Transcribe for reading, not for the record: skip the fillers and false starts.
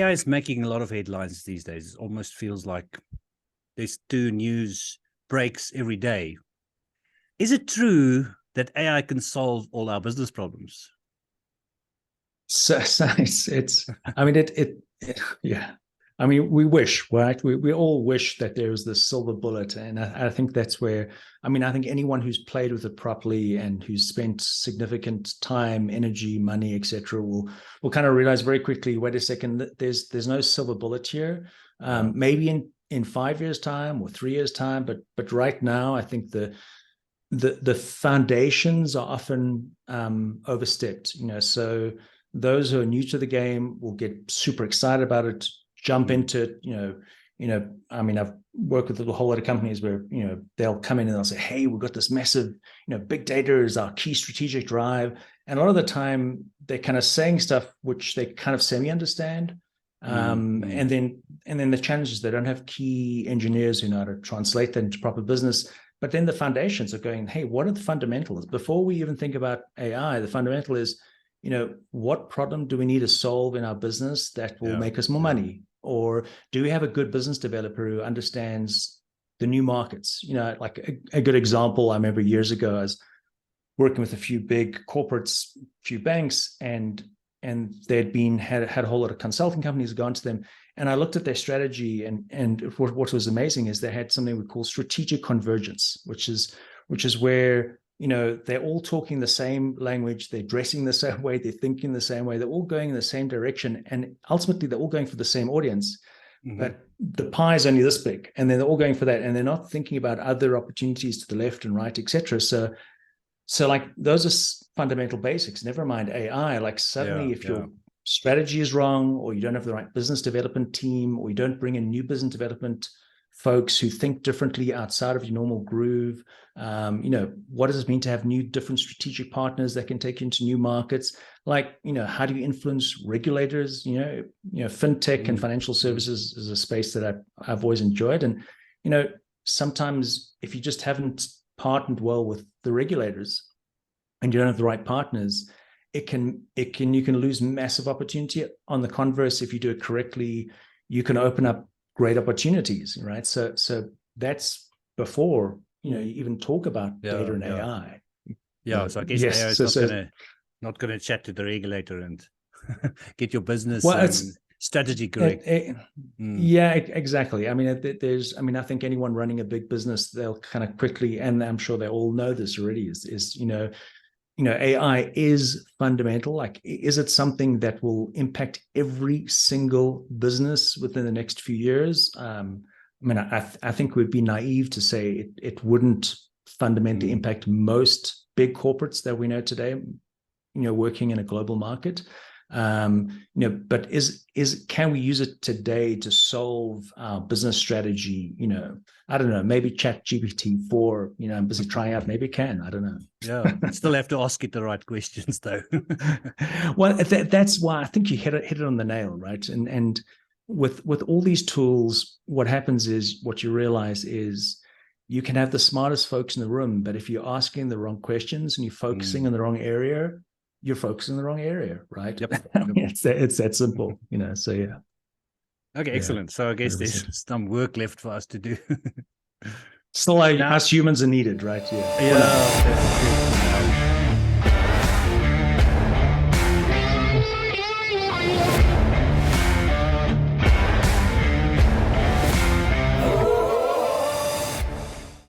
AI is making a lot of headlines these days. It almost feels like there's 2 news breaks every day. Is it true that AI can solve all our business problems? So it's I mean, yeah. I mean, we wish, right? We all wish that there was this silver bullet. And I think that's where, I mean, I think anyone who's played with it properly and who's spent significant time, energy, money, etc., will kind of realize very quickly, wait a second, there's no silver bullet here. Maybe in 5 years' time or 3 years' time, but right now, I think the foundations are often overstepped, so those who are new to the game will get super excited about it, jump into it. I mean, I've worked with a whole lot of companies where, they'll come in and they'll say, hey, we've got this massive, big data is our key strategic drive. And a lot of the time they're kind of saying stuff which they kind of semi-understand. And then the challenge is they don't have key engineers who know how to translate that into proper business. But then the foundations are going, hey, what are the fundamentals? Before we even think about AI, the fundamental is, what problem do we need to solve in our business that will make us more money? Or do we have a good business developer who understands the new markets? Like a good example, I remember years ago, I was working with a few big corporates, a few banks, and they'd had a whole lot of consulting companies gone to them. And I looked at their strategy, and what was amazing is they had something we call strategic convergence, which is where, they're all talking the same language, they're dressing the same way, they're thinking the same way, they're all going in the same direction, and ultimately they're all going for the same audience. But the pie is only this big, and then they're all going for that, and they're not thinking about other opportunities to the left and right, etc. So like those are fundamental basics. Never mind AI. Like suddenly, if your strategy is wrong, or you don't have the right business development team, or you don't bring in new business development folks who think differently outside of your normal groove, what does it mean to have new, different strategic partners that can take you into new markets? Like, how do you influence regulators? Fintech and financial services is a space that I've always enjoyed. And, sometimes if you just haven't partnered well with the regulators and you don't have the right partners, you can lose massive opportunity. On the converse, if you do it correctly, you can open up great opportunities, right? So that's before you even talk about data and AI. So I guess AI is not gonna chat to the regulator and get your business strategy correct. Yeah, exactly. I mean, I think anyone running a big business, they'll kind of quickly, and I'm sure they all know this already, is AI is fundamental. Like, is it something that will impact every single business within the next few years? I think we'd be naive to say it wouldn't fundamentally impact most big corporates that we know today, working in a global market. But can we use it today to solve our business strategy? I don't know, maybe ChatGPT-4, I'm busy trying out, maybe it can, I don't know. Yeah, still have to ask it the right questions though. Well, that's why I think you hit it on the nail, right? And with all these tools, what happens is, what you realize is, you can have the smartest folks in the room, but if you're asking the wrong questions and you're focusing on the wrong area, you're focusing in the wrong area, right? Yep. It's that simple, so yeah. Okay, excellent. So I guess 100%. There's some work left for us to do. Still, us humans are needed, right? Yeah.